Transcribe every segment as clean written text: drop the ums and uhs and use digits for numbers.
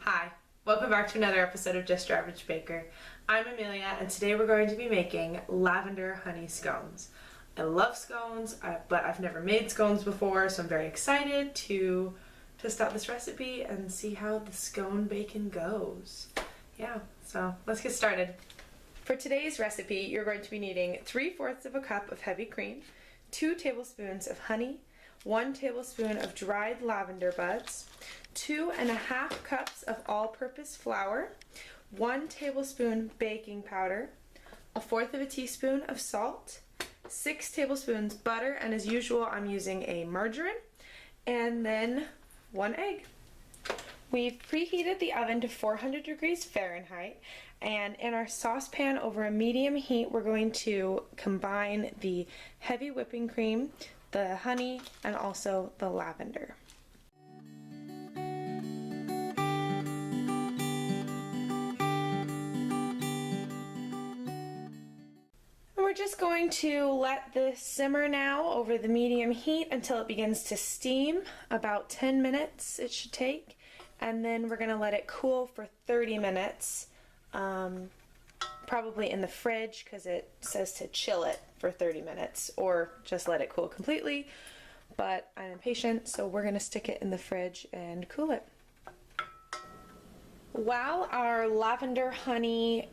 Hi, welcome back to another episode of Just Your Average Baker. I'm Amelia and today we're going to be making lavender-honey scones. I love scones, but I've never made scones before, so I'm very excited to test out this recipe and see how the scone bacon goes. Yeah, so let's get started. For today's recipe, you're going to be needing 3/4 of a cup of heavy cream, 2 tablespoons of honey, 1 tablespoon of dried lavender buds, 2½ cups of all-purpose flour, 1 tablespoon baking powder, 1/4 teaspoon of salt, 6 tablespoons butter, and as usual I'm using a margarine, and then 1 egg. We've preheated the oven to 400 degrees Fahrenheit, and in our saucepan over a medium heat we're going to combine the heavy whipping cream, the honey, and also the lavender. We're just going to let this simmer now over the medium heat until it begins to steam. About 10 minutes it should take, and then we're going to let it cool for 30 minutes, probably in the fridge because it says to chill it for 30 minutes, or just let it cool completely, but I'm impatient, so we're going to stick it in the fridge and cool it. While our lavender honey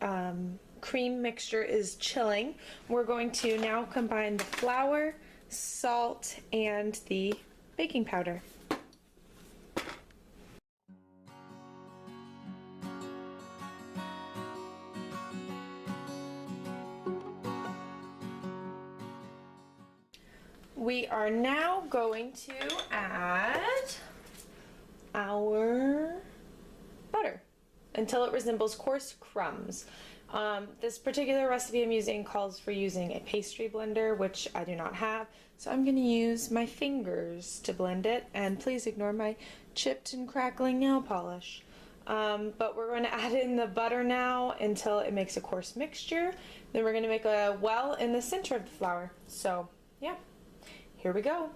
cream mixture is chilling, we're going to now combine the flour, salt, and the baking powder. We are now going to add our butter until it resembles coarse crumbs. This particular recipe I'm using calls for using a pastry blender, which I do not have, so I'm going to use my fingers to blend it, and please ignore my chipped and crackling nail polish. But we're going to add in the butter now until it makes a coarse mixture. Then we're going to make a well in the center of the flour. So yeah, here we go.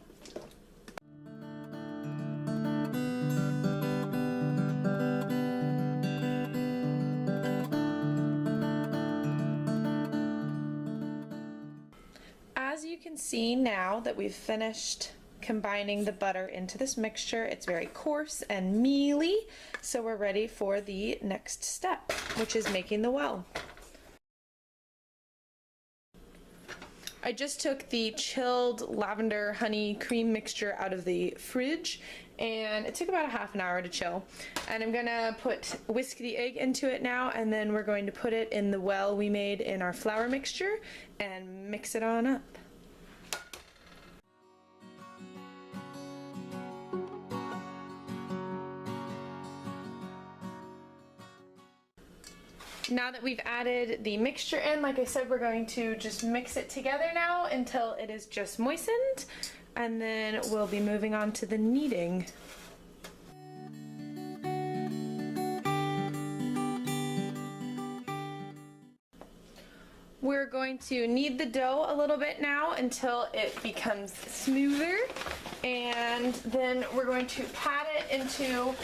As you can see now that we've finished combining the butter into this mixture, it's very coarse and mealy, so we're ready for the next step, which is making the well. I just took the chilled lavender honey cream mixture out of the fridge, and it took about a half an hour to chill. And I'm gonna whisk the egg into it now, and then we're going to put it in the well we made in our flour mixture and mix it on up. Now that we've added the mixture in, like I said, we're going to just mix it together now until it is just moistened, and then we'll be moving on to the kneading. We're going to knead the dough a little bit now until it becomes smoother, and then we're going to pat it into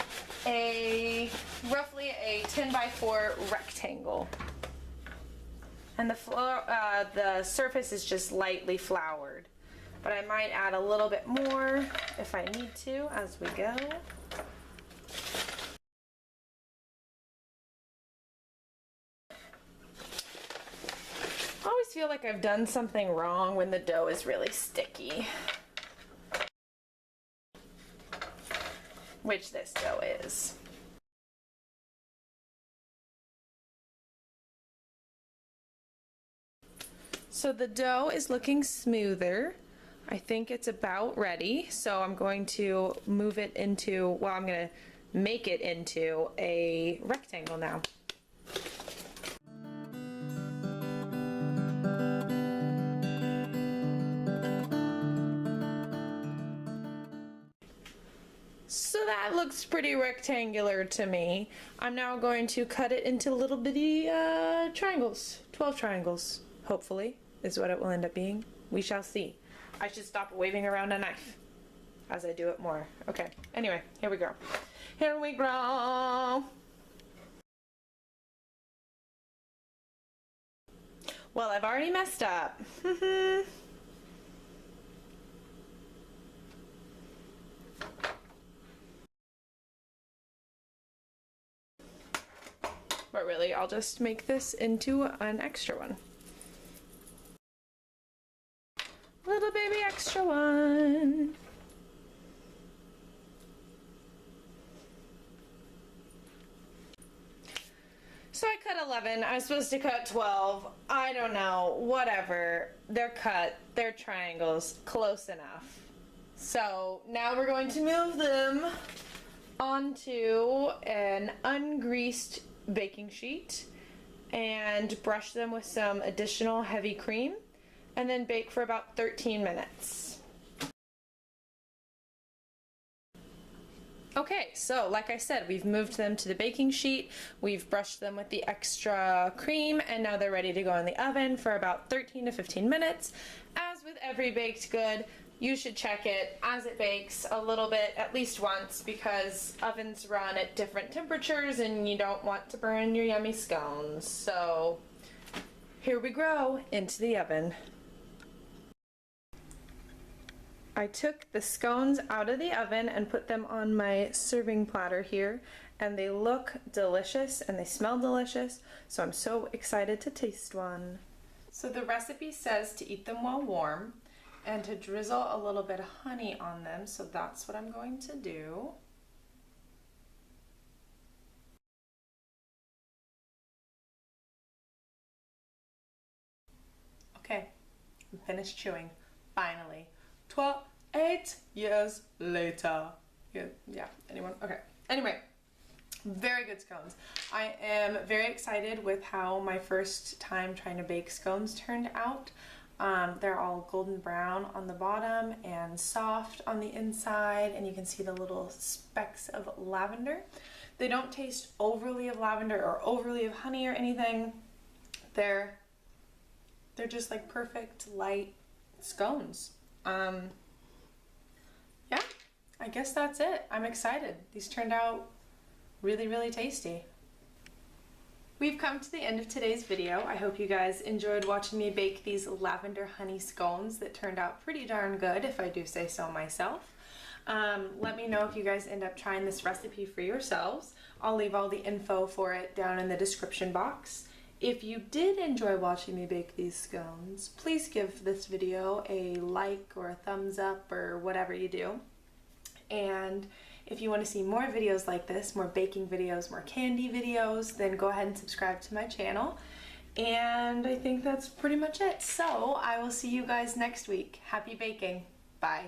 roughly a 10x4 rectangle. And the surface is just lightly floured, but I might add a little bit more if I need to as we go. I always feel like I've done something wrong when the dough is really sticky, which this dough is. So the dough is looking smoother. I think it's about ready, so I'm going to move it into, well, I'm going to make it into a rectangle now. So that looks pretty rectangular to me. I'm now going to cut it into little bitty triangles, 12 triangles, hopefully, is what it will end up being. We shall see. I should stop waving around a knife as I do it more. Okay, anyway, here we go. Here we go. Well, I've already messed up. But really, I'll just make this into an extra one. Little baby extra one. So I cut 11, I was supposed to cut 12, I don't know, whatever. They're cut, they're triangles, close enough. So now we're going to move them onto an ungreased baking sheet and brush them with some additional heavy cream and then bake for about 13 minutes. Okay, so like I said, we've moved them to the baking sheet, we've brushed them with the extra cream, and now they're ready to go in the oven for about 13 to 15 minutes. As with every baked good, you should check it as it bakes a little bit, at least once, because ovens run at different temperatures and you don't want to burn your yummy scones. So here we go into the oven. I took the scones out of the oven and put them on my serving platter here, and they look delicious and they smell delicious, so I'm so excited to taste one. So the recipe says to eat them while warm and to drizzle a little bit of honey on them, so that's what I'm going to do. Okay, I'm finished chewing, finally. 8 years later. Yeah, anyone? Okay. Anyway, very good scones. I am very excited with how my first time trying to bake scones turned out. They're all golden brown on the bottom and soft on the inside, and you can see the little specks of lavender. They don't taste overly of lavender or overly of honey or anything. They're just like perfect light scones. Yeah, I guess that's it. I'm excited. These turned out really, really tasty. We've come to the end of today's video. I hope you guys enjoyed watching me bake these lavender honey scones that turned out pretty darn good, if I do say so myself. Let me know if you guys end up trying this recipe for yourselves. I'll leave all the info for it down in the description box. If you did enjoy watching me bake these scones, please give this video a like or a thumbs up or whatever you do. And if you want to see more videos like this, more baking videos, more candy videos, then go ahead and subscribe to my channel. And I think that's pretty much it. So I will see you guys next week. Happy baking. Bye.